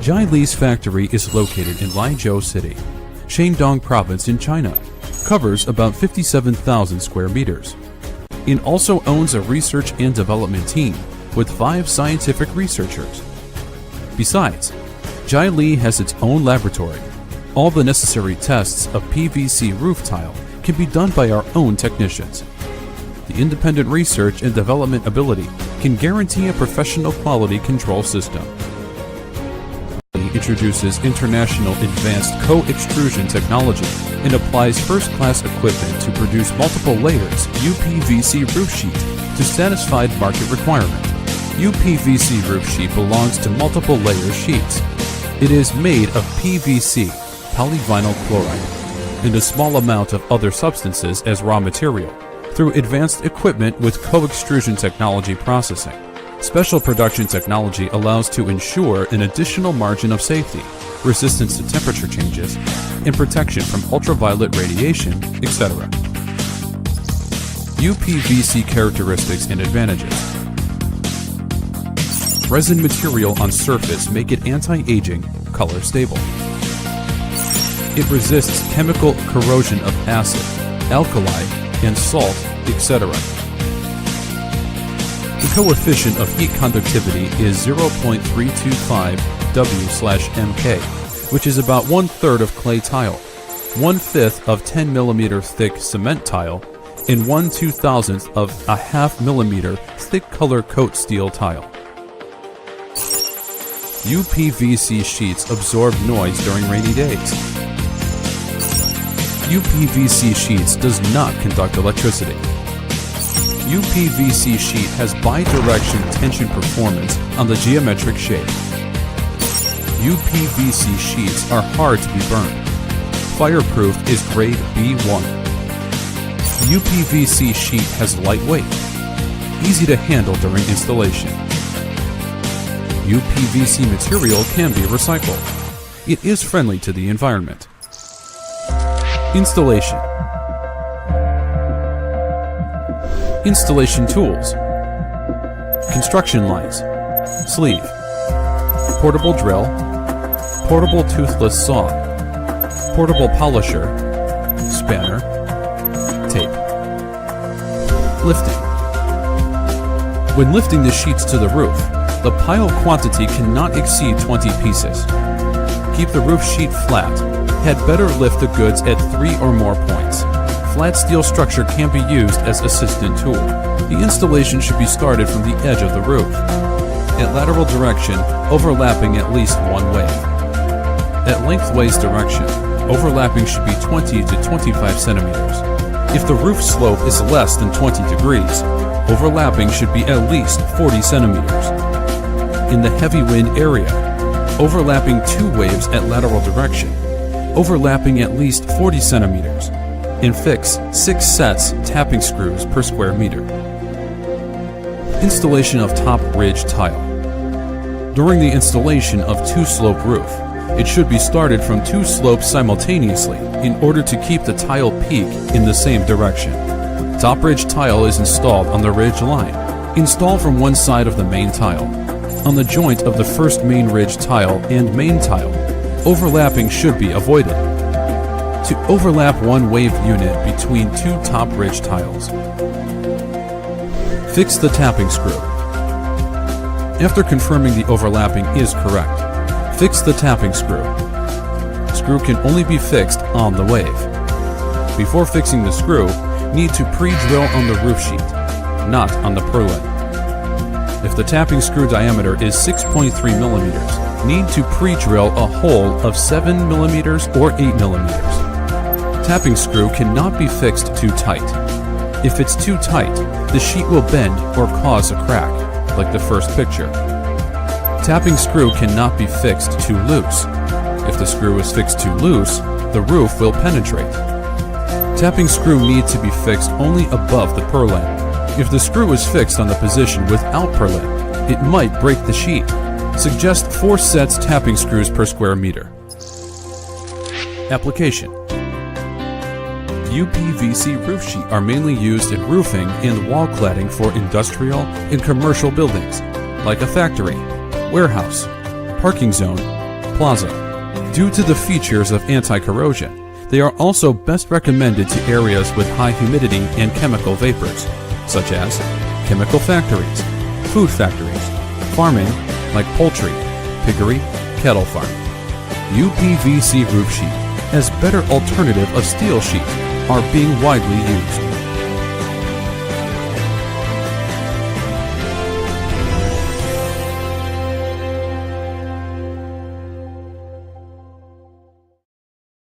JIELI's factory is located in Laizhou City, Shandong Province in China. Covers about 57,000 square meters. It also owns a research and development team with 5 scientific researchers. Besides, JIELI has its own laboratory. All the necessary tests of PVC roof tile can be done by our own technicians. The independent research and development ability can guarantee a professional quality control system. It introduces international advanced co-extrusion technology and applies first-class equipment to produce multiple layers UPVC roof sheet to satisfy market requirement. UPVC roof sheet belongs to multiple layer sheets. It is made of PVC, polyvinyl chloride, and a small amount of other substances as raw material through advanced equipment with co-extrusion technology processing. Special production technology allows to ensure an additional margin of safety, resistance to temperature changes, and protection from ultraviolet radiation, etc. UPVC characteristics and advantages. Resin material on surface make it anti-aging, color stable. It resists chemical corrosion of acid, alkali, and salt, etc. The coefficient of heat conductivity is 0.325 W/Mk, which is about 1/3 of clay tile, 1/5 of 10 mm thick cement tile, and 1/2000th of a ½ mm thick color coat steel tile. UPVC sheets absorb noise during rainy days. UPVC sheets does not conduct electricity. UPVC sheet has bidirection tension performance on the geometric shape. UPVC sheets are hard to be burned. Fireproof is grade B1. UPVC sheet has light weight, easy to handle during installation. UPVC material can be recycled. It is friendly to the environment. Installation. Installation tools. Construction lines. Sleeve. Portable drill. Portable toothless saw. Portable polisher. Spanner. Tape. Lifting. When lifting the sheets to the roof, the pile quantity cannot exceed 20 pieces. Keep the roof sheet flat. Had better lift the goods at 3 or more points. Flat steel structure can be used as assistant tool. The installation should be started from the edge of the roof. At lateral direction, overlapping at least one wave. At lengthways direction, overlapping should be 20 to 25 centimeters. If the roof slope is less than 20 degrees, overlapping should be at least 40 centimeters. In the heavy wind area, overlapping 2 waves at lateral direction, overlapping at least 40 centimeters, and fix 6 sets tapping screws per square meter. Installation of top ridge tile. During the installation of 2-slope roof, it should be started from 2 slopes simultaneously in order to keep the tile peak in the same direction. Top ridge tile is installed on the ridge line. Install from one side of the main tile. On the joint of the first main ridge tile and main tile, overlapping should be avoided. To overlap one wave unit between 2 top ridge tiles. Fix the tapping screw. After confirming the overlapping is correct, fix the tapping screw. Screw can only be fixed on the wave. Before fixing the screw, need to pre-drill on the roof sheet, not on the purlin. If the tapping screw diameter is 6.3 millimeters, need to pre-drill a hole of 7 millimeters or 8 millimeters. Tapping screw cannot be fixed too tight. If it's too tight, the sheet will bend or cause a crack, like the first picture. Tapping screw cannot be fixed too loose. If the screw is fixed too loose, the roof will penetrate. Tapping screw needs to be fixed only above the purlin. If the screw is fixed on the position without purlin, it might break the sheet. Suggest 4 sets tapping screws per square meter. Application. UPVC roof sheet are mainly used in roofing and wall cladding for industrial and commercial buildings, like a factory, warehouse, parking zone, plaza. Due to the features of anti-corrosion, they are also best recommended to areas with high humidity and chemical vapors, such as chemical factories, food factories, farming like poultry, piggery, cattle farm. UPVC roof sheet, as better alternative of steel sheet, are being widely used.